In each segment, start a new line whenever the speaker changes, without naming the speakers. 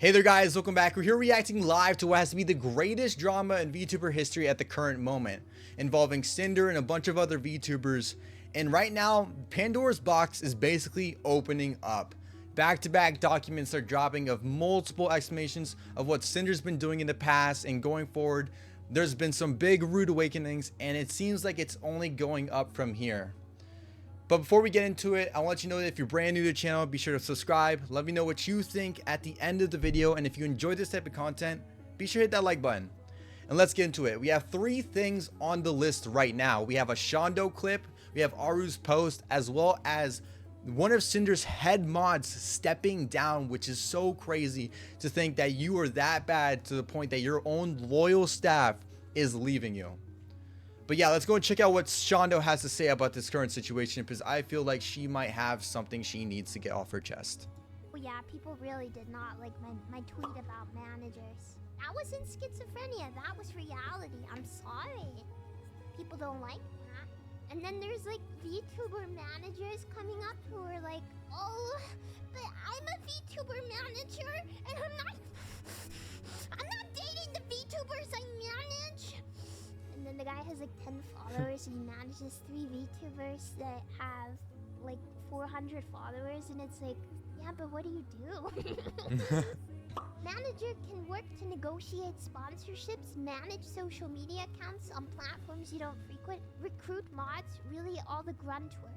Hey there guys, welcome back. We're here reacting live to what has to be the greatest drama in VTuber history at the current moment, involving Cinder and a bunch of other VTubers. And right now, Pandora's box is basically opening up. Back-to-back documents are dropping of multiple explanations of what Cinder's been doing in the past, and going forward, there's been some big rude awakenings, and it seems like it's only going up from here. But before we get into it, I want you to know that if you're brand new to the channel, be sure to subscribe. Let me know what you think at the end of the video. And if you enjoy this type of content, be sure to hit that like button. And let's get into it. We have three things on the list right now. We have a Shondo clip, we have Aru's post, as well as one of Cinder's head mods stepping down, which is so crazy to think that you are that bad to the point that your own loyal staff is leaving you. But yeah, let's go and check out what Shondo has to say about this current situation, because I feel like she might have something she needs to get off her chest.
Well, yeah, people really did not like my tweet about managers. That wasn't schizophrenia, that was reality. I'm sorry. People don't like that. And then there's like VTuber managers coming up who are like, oh, but I'm a VTuber manager and I'm not dating the VTubers I manage. And then the guy has like 10 followers and he manages 3 VTubers that have like 400 followers, and it's like, yeah, but what do you do? Manager can work to negotiate sponsorships, manage social media accounts on platforms you don't frequent, recruit mods, really all the grunt work.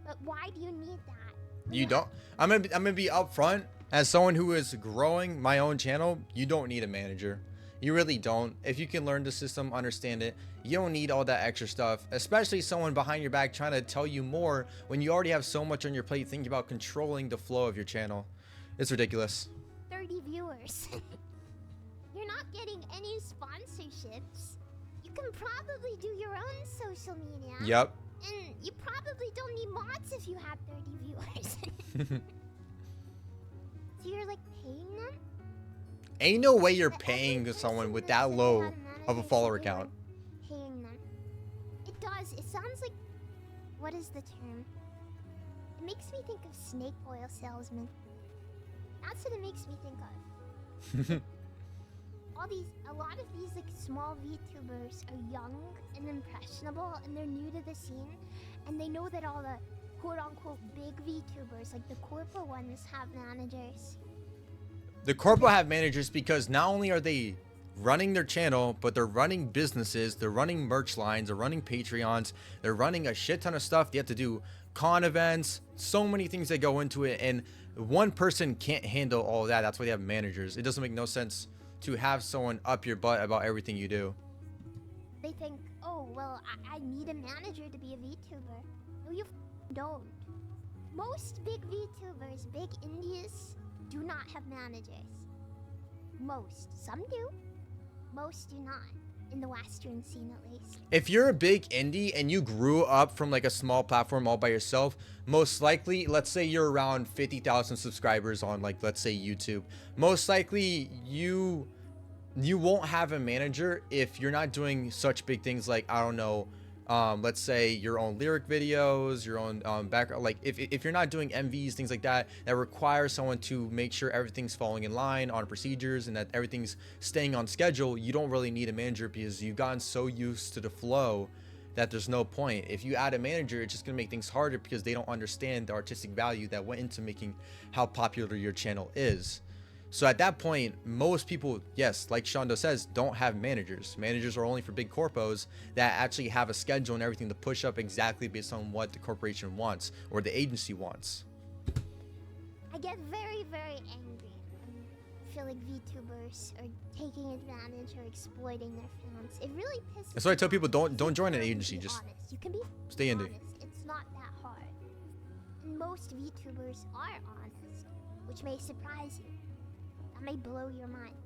But why do you need that?
You don't. I'm gonna be upfront. As someone who is growing my own channel, you don't need a manager. You really don't. If you can learn the system, understand it, you don't need all that extra stuff, especially someone behind your back trying to tell you more when you already have so much on your plate thinking about controlling the flow of your channel. It's ridiculous.
30 viewers. You're not getting any sponsorships. You can probably do your own social media.
Yep.
And you probably don't need mods if you have 30 viewers. So you're like paying them?
Ain't no way you're paying someone with that low of a follower count.
Paying them. It does. It sounds like, what is the term? It makes me think of snake oil salesman. That's what it makes me think of. A lot of these like small VTubers are young and impressionable, and they're new to the scene, and they know that all the quote-unquote big VTubers, like the corporate ones, have managers.
The corporate have managers because not only are they running their channel, but they're running businesses, they're running merch lines, they're running Patreons, they're running a shit ton of stuff. They have to do con events, so many things that go into it, and one person can't handle all of that. That's why they have managers. It doesn't make no sense to have someone up your butt about everything you do.
They think, oh, well, I need a manager to be a VTuber. No, you don't. Most big VTubers, big indies, do not have managers. Most. Some do. Most do not. In the Western scene, at least.
If you're a big indie and you grew up from like a small platform all by yourself, most likely, let's say you're around 50,000 subscribers on, like, let's say YouTube. Most likely you won't have a manager if you're not doing such big things like, I don't know, let's say your own lyric videos, your own background. Like if you're not doing MVs, things like that require someone to make sure everything's falling in line on procedures and that everything's staying on schedule, you don't really need a manager because you've gotten so used to the flow that there's no point. If you add a manager, it's just gonna make things harder because they don't understand the artistic value that went into making how popular your channel is. So at that point, most people, yes, like Shondo says, don't have managers. Managers are only for big corpos that actually have a schedule and everything to push up exactly based on what the corporation wants or the agency wants.
I get very, very angry when I feel like VTubers are taking advantage or exploiting their fans. It really pisses me off.
That's why I tell people don't join an agency. Just
you can be
stay indie.
honest. It's not that hard. And most VTubers are honest, which may surprise you. That may blow your mind.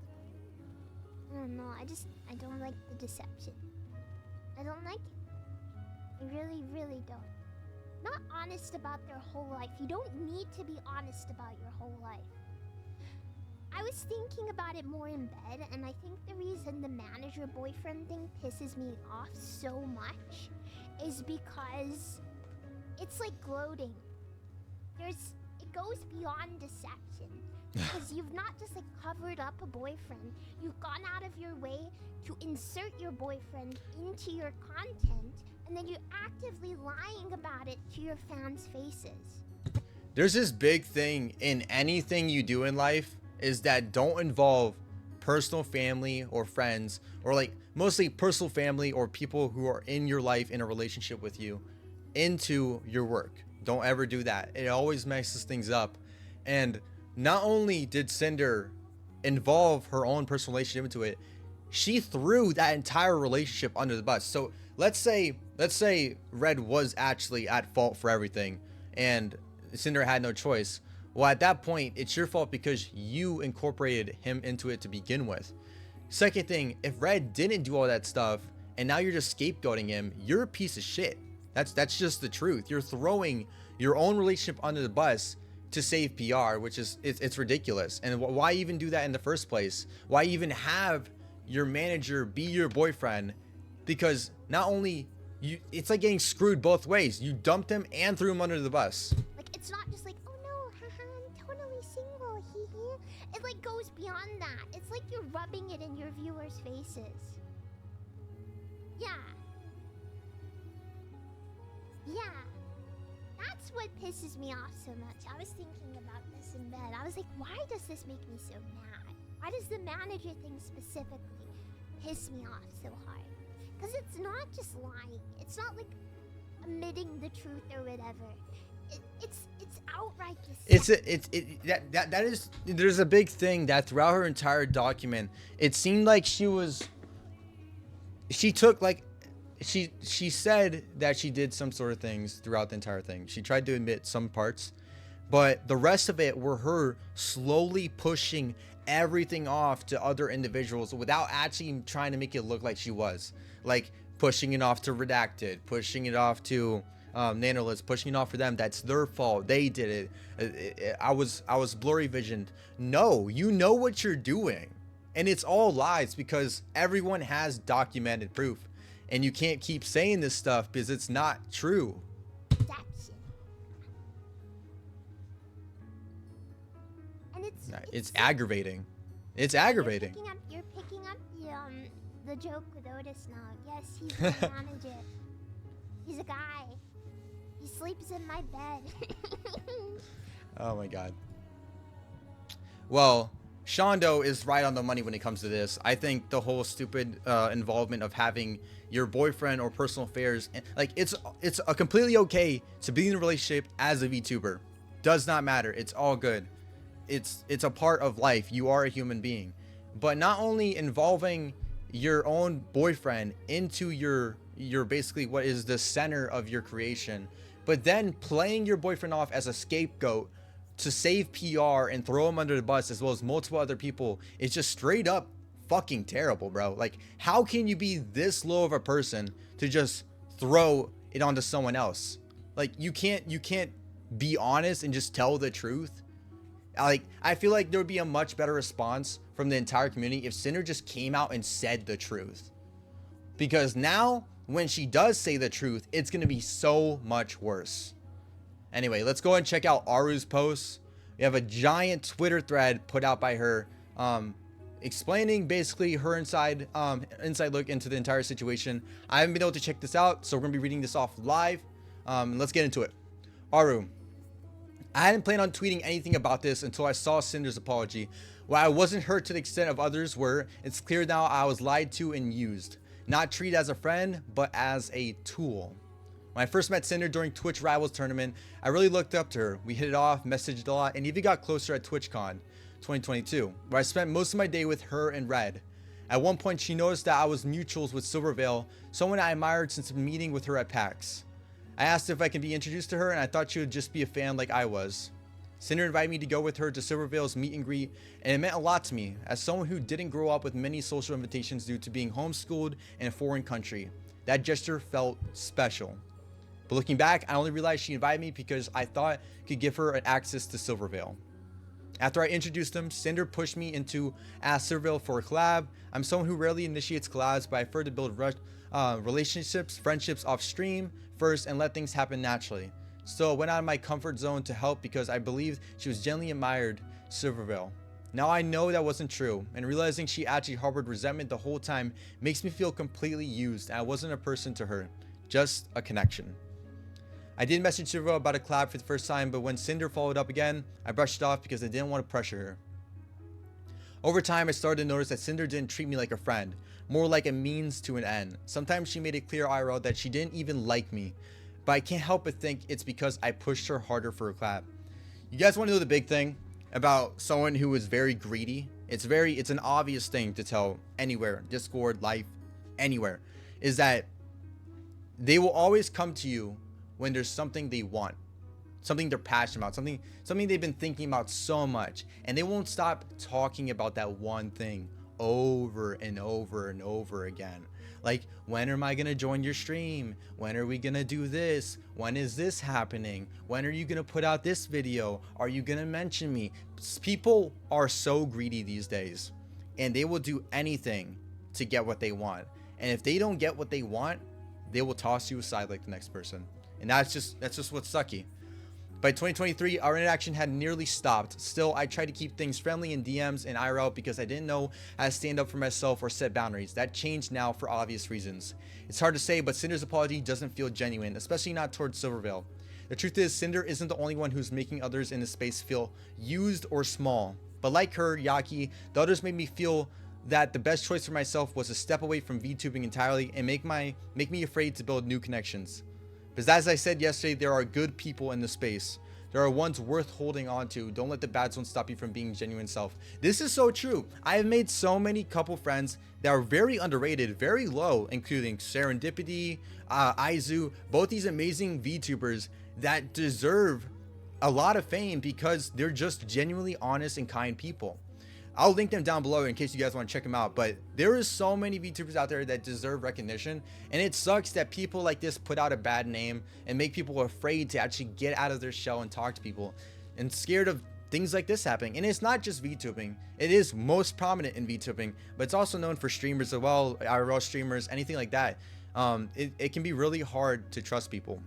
I don't know, I don't like the deception. I don't like it. I really, really don't. Not honest about their whole life. You don't need to be honest about your whole life. I was thinking about it more in bed, and I think the reason the manager boyfriend thing pisses me off so much is because it's like gloating. It goes beyond deception. Because you've not just like covered up a boyfriend, you've gone out of your way to insert your boyfriend into your content, and then you're actively lying about it to your fans' faces.
There's this big thing in anything you do in life is that don't involve personal family or friends, or like mostly personal family or people who are in your life in a relationship with you into your work. Don't ever do that. It always messes things up. And not only did Cinder involve her own personal relationship into it, she threw that entire relationship under the bus. So let's say Red was actually at fault for everything and Cinder had no choice. Well, at that point, it's your fault because you incorporated him into it to begin with. Second thing, if Red didn't do all that stuff and now you're just scapegoating him, you're a piece of shit. That's just the truth. You're throwing your own relationship under the bus to save PR, which is it's ridiculous. And why even do that in the first place? Why even have your manager be your boyfriend? Because not only it's like getting screwed both ways. You dumped him and threw him under the bus.
Like, it's not just like, oh no, haha, I'm totally single, hee hee. It like goes beyond that. It's like you're rubbing it in your viewers' faces. Yeah. Yeah. That's what pisses me off so much. I was thinking about this in bed. I was like, why does this make me so mad? Why does the manager thing specifically piss me off so hard? Because it's not just lying. It's not like admitting the truth or whatever. It's outright deception.
That is, there's a big thing that throughout her entire document, it seemed like she took like, she said that she did some sort of things throughout the entire thing. She tried to admit some parts, but the rest of it were her slowly pushing everything off to other individuals without actually trying to make it look like she was. Like pushing it off to Redacted, pushing it off to Nanolist, pushing it off for them. That's their fault. They did it. I was blurry visioned. No, you know what you're doing. And it's all lies because everyone has documented proof. And you can't keep saying this stuff because it's not true.
Deception. And it's
aggravating. It's aggravating.
You're picking up the joke with Otis now. Yes, he's my manager. He's a guy. He sleeps in my bed.
Oh my god. Well, Shondo is right on the money when it comes to this. I think the whole stupid involvement of having your boyfriend or personal affairs, like it's a completely okay to be in a relationship as a VTuber. Does not matter. It's all good. It's a part of life. You are a human being. But not only involving your own boyfriend into your basically what is the center of your creation, but then playing your boyfriend off as a scapegoat to save PR and throw him under the bus as well as multiple other people is just straight up fucking terrible, bro. Like, how can you be this low of a person to just throw it onto someone else? Like, you can't be honest and just tell the truth. Like, I feel like there would be a much better response from the entire community if Cinder just came out and said the truth. Because now, when she does say the truth, it's going to be so much worse. Anyway, let's go ahead and check out Aru's posts. We have a giant Twitter thread put out by her, explaining basically her inside look into the entire situation. I haven't been able to check this out, so we're going to be reading this off live. Let's get into it. Aru, I hadn't planned on tweeting anything about this until I saw Cinder's apology. While I wasn't hurt to the extent of others were, it's clear now I was lied to and used. Not treated as a friend, but as a tool. When I first met Cinder during Twitch Rivals tournament, I really looked up to her. We hit it off, messaged a lot, and even got closer at TwitchCon 2022, where I spent most of my day with her and Red. At one point, she noticed that I was mutuals with 𝑬𝒙𝒂𝒏𝒅, someone I admired since meeting with her at PAX. I asked if I could be introduced to her, and I thought she would just be a fan like I was. Cinder invited me to go with her to 𝑬𝒙𝒂𝒏𝒅's meet and greet, and it meant a lot to me, as someone who didn't grow up with many social invitations due to being homeschooled in a foreign country. That gesture felt special. But looking back, I only realized she invited me because I thought I could give her access to 𝑬𝒙𝒂𝒏𝒅. After I introduced them, Cinder pushed me into ask 𝑬𝒙𝒂𝒏𝒅 for a collab. I'm someone who rarely initiates collabs, but I prefer to build relationships, friendships off stream first and let things happen naturally. So I went out of my comfort zone to help because I believed she was genuinely admired Silvervale. Now I know that wasn't true, and realizing she actually harbored resentment the whole time makes me feel completely used, and I wasn't a person to her, just a connection. I did message Silvervale about a collab for the first time, but when Cinder followed up again, I brushed it off because I didn't want to pressure her. Over time, I started to notice that Cinder didn't treat me like a friend, more like a means to an end. Sometimes she made it clear IRL that she didn't even like me, but I can't help but think it's because I pushed her harder for a collab. You guys want to know the big thing about someone who is very greedy? It's an obvious thing to tell anywhere, Discord, life, anywhere, is that they will always come to you when there's something they want, something they're passionate about, something they've been thinking about so much, and they won't stop talking about that one thing over and over and over again. Like, when am I gonna join your stream? When are we gonna do this? When is this happening? When are you gonna put out this video? Are you gonna mention me? People are so greedy these days, and they will do anything to get what they want. And if they don't get what they want, they will toss you aside like the next person. And that's just what's sucky. By 2023, our interaction had nearly stopped. Still, I tried to keep things friendly in DMs and IRL because I didn't know how to stand up for myself or set boundaries. That changed now for obvious reasons. It's hard to say, but Cinder's apology doesn't feel genuine, especially not towards Silvervale. The truth is, Cinder isn't the only one who's making others in the space feel used or small. But like her, Yaki, the others made me feel that the best choice for myself was to step away from VTubing entirely and make me afraid to build new connections. Because as I said yesterday, there are good people in the space. There are ones worth holding on to. Don't let the bad ones stop you from being genuine self. This is so true. I have made so many couple friends that are very underrated, very low, including Serendipity, Aizu, both these amazing VTubers that deserve a lot of fame because they're just genuinely honest and kind people. I'll link them down below in case you guys want to check them out, but there is so many VTubers out there that deserve recognition, and it sucks that people like this put out a bad name and make people afraid to actually get out of their shell and talk to people and scared of things like this happening. And it's not just VTubing, it is most prominent in VTubing, but it's also known for streamers as well, IRL streamers, anything like that. It can be really hard to trust people.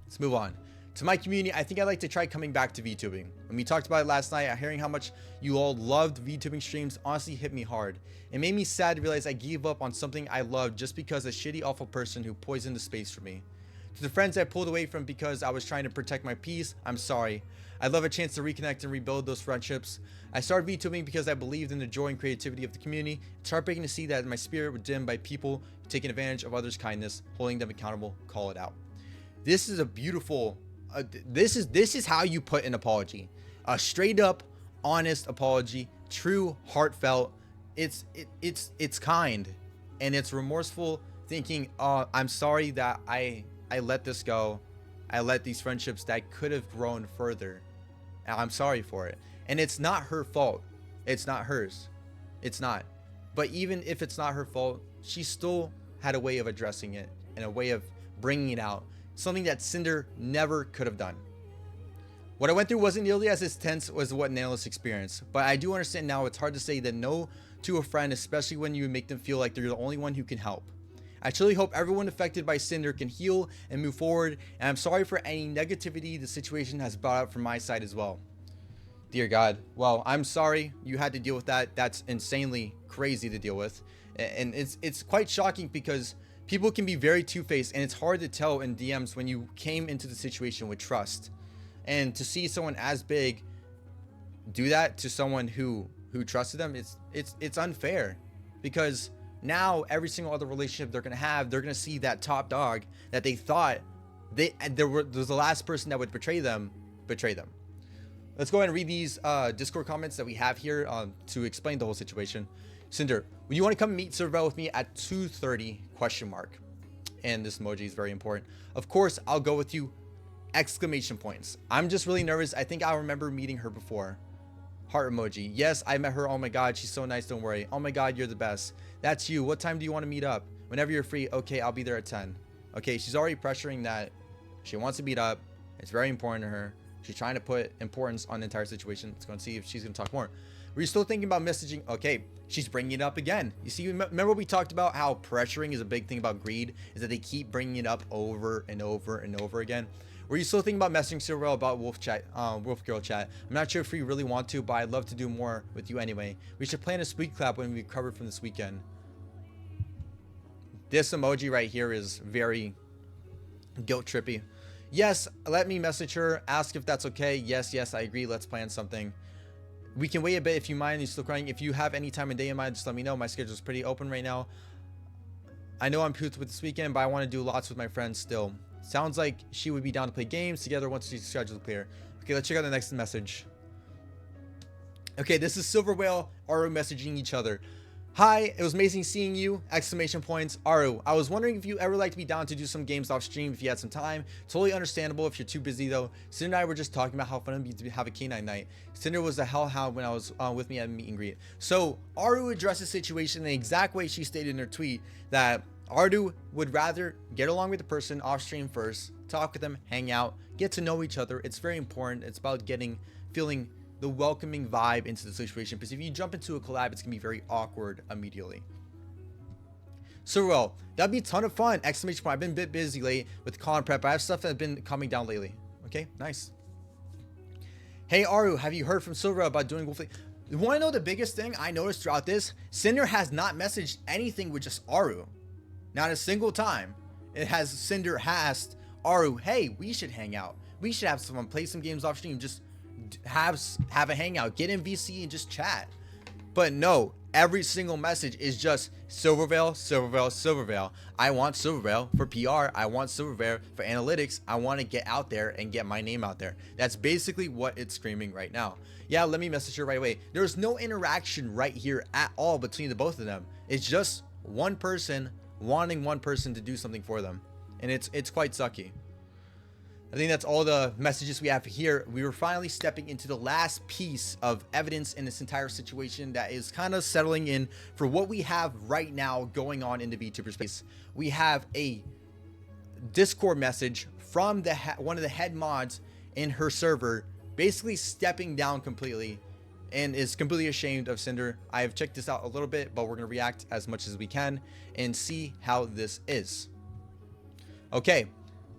Let's move on. To my community, I think I'd like to try coming back to VTubing. When we talked about it last night, hearing how much you all loved VTubing streams honestly hit me hard. It made me sad to realize I gave up on something I loved just because a shitty, awful person who poisoned the space for me. To the friends I pulled away from because I was trying to protect my peace, I'm sorry. I'd love a chance to reconnect and rebuild those friendships. I started VTubing because I believed in the joy and creativity of the community. It's heartbreaking to see that my spirit was dimmed by people taking advantage of others' kindness, holding them accountable, call it out. This is a beautiful... this is how you put an apology, a straight up honest apology, true, heartfelt. It's kind, and it's remorseful, thinking, oh, I'm sorry that I let this go, I let these friendships that could have grown further, I'm sorry for it. And it's not her fault, it's not hers, it's not. But even if it's not her fault, she still had a way of addressing it and a way of bringing it out. Something that Cinder never could have done. What I went through wasn't nearly as intense as what Nailist experienced, but I do understand now it's hard to say that no to a friend, especially when you make them feel like they're the only one who can help. I truly hope everyone affected by Cinder can heal and move forward, and I'm sorry for any negativity the situation has brought up from my side as well. Dear God, well, I'm sorry you had to deal with that. That's insanely crazy to deal with, and it's quite shocking because people can be very two-faced, and it's hard to tell in DMs when you came into the situation with trust. And to see someone as big do that to someone who trusted them, it's unfair. Because now every single other relationship they're gonna see that top dog that they thought there was the last person that would betray them. Let's go ahead and read these Discord comments that we have here to explain the whole situation. Cinder, would you want to come meet Silvervale with me at 2:30? ? And this emoji is very important. Of course, I'll go with you! ! I'm just really nervous. I think I remember meeting her before. Heart emoji. Yes, I met her. Oh my god, she's so nice. Don't worry. Oh my god, you're the best. That's you. What time do you want to meet up? Whenever you're free. Okay, I'll be there at 10. Okay, she's already pressuring that she wants to meet up. It's very important to her. She's trying to put importance on the entire situation. Let's go and see if she's going to talk more. Were you still thinking about messaging? Okay, she's bringing it up again. You see, remember we talked about how pressuring is a big thing about greed, is that they keep bringing it up over and over and over again. Were you still thinking about messaging Silverwell about Wolf Girl chat? I'm not sure if we really want to, but I'd love to do more with you anyway. We should plan a speed clap when we recover from this weekend. This emoji right here is very guilt trippy. Yes, let me message her, ask if that's okay. Yes, I agree. Let's plan something. We can wait a bit if you mind. You're still crying. If you have any time and day in mind, just let me know. My schedule is pretty open right now. I know I'm pooped with this weekend, but I want to do lots with my friends still. Sounds like she would be down to play games together once she's scheduled clear. Okay, let's check out the next message. Okay, this is Silver Whale, Aru messaging each other. Hi, it was amazing seeing you! Exclamation points. Aru, I was wondering if you ever like to be down to do some games off stream if you had some time. Totally understandable if you're too busy though. Cinder and I were just talking about how fun it'd be to have a canine night. Cinder was a hellhound when I was with me at meet and greet. So Aru addressed the situation in the exact way she stated in her tweet, that Aru would rather get along with the person off stream first, talk with them, hang out, get to know each other. It's very important. It's about feeling the welcoming vibe into the situation, because if you jump into a collab, it's gonna be very awkward immediately. So well, that'd be a ton of fun! Exclamation point. I've been a bit busy late with con prep. I have stuff that's been coming down lately. Okay, nice. Hey Aru, have you heard from Silver about doing Wolf? You want to know the biggest thing I noticed throughout this? Cinder has not messaged anything with just Aru. Not a single time. It has Cinder asked Aru, hey, we should hang out. We should have some fun, play some games off stream, just have a hangout, get in VC and just chat. But no, every single message is just Silvervale, Silvervale, Silvervale. I want Silvervale for PR. I want Silvervale for analytics. I want to get out there and get my name out there. That's basically what it's screaming right now. Yeah, let me message her right away. There's no interaction right here at all between the both of them. It's just one person wanting one person to do something for them, and it's quite sucky. I think that's all the messages we have here. We were finally stepping into the last piece of evidence in this entire situation that is kind of settling in for what we have right now going on in the VTuber space. We have a Discord message from one of the head mods in her server, basically stepping down completely and is completely ashamed of Cinder. I have checked this out a little bit, but we're going to react as much as we can and see how this is. Okay.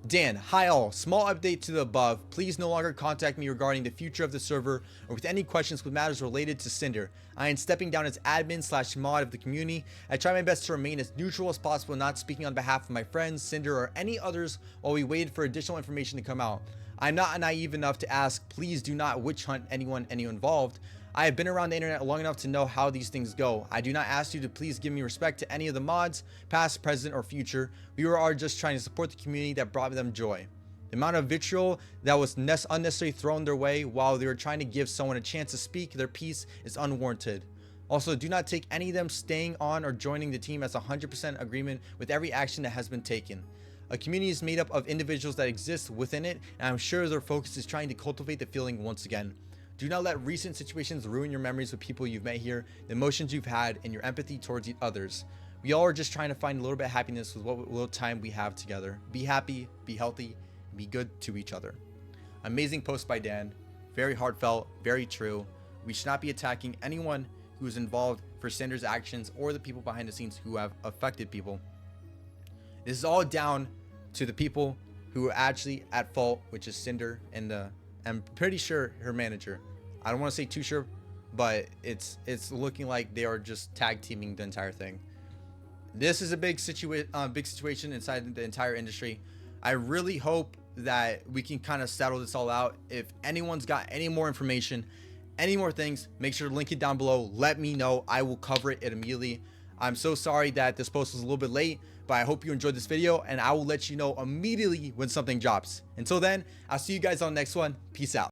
Dan, hi all, small update to the above. Please no longer contact me regarding the future of the server or with any questions with matters related to Cinder. I am stepping down as admin / mod of the community. I try my best to remain as neutral as possible, not speaking on behalf of my friends, Cinder, or any others while we waited for additional information to come out. I'm not naive enough to ask, please do not witch hunt anyone involved. I have been around the internet long enough to know how these things go. I do not ask you to please give me respect to any of the mods, past, present, or future. We are just trying to support the community that brought them joy. The amount of vitriol that was unnecessarily thrown their way while they were trying to give someone a chance to speak their piece is unwarranted. Also, do not take any of them staying on or joining the team as 100% agreement with every action that has been taken. A community is made up of individuals that exist within it, and I'm sure their focus is trying to cultivate the feeling once again. Do not let recent situations ruin your memories with people you've met here, the emotions you've had, and your empathy towards others. We all are just trying to find a little bit of happiness with what little time we have together. Be happy, be healthy, and be good to each other. Amazing post by Dan. Very heartfelt, very true. We should not be attacking anyone who is involved for Cinder's actions or the people behind the scenes who have affected people. This is all down to the people who are actually at fault, which is Cinder and I'm pretty sure her manager. I don't want to say too sure, but it's looking like they are just tag teaming the entire thing. This is a big situation inside the entire industry. I really hope that we can kind of settle this all out. If anyone's got any more information, any more things, make sure to link it down below. Let me know. I will cover it immediately. I'm so sorry that this post was a little bit late, but I hope you enjoyed this video, and I will let you know immediately when something drops. Until then, I'll see you guys on the next one. Peace out.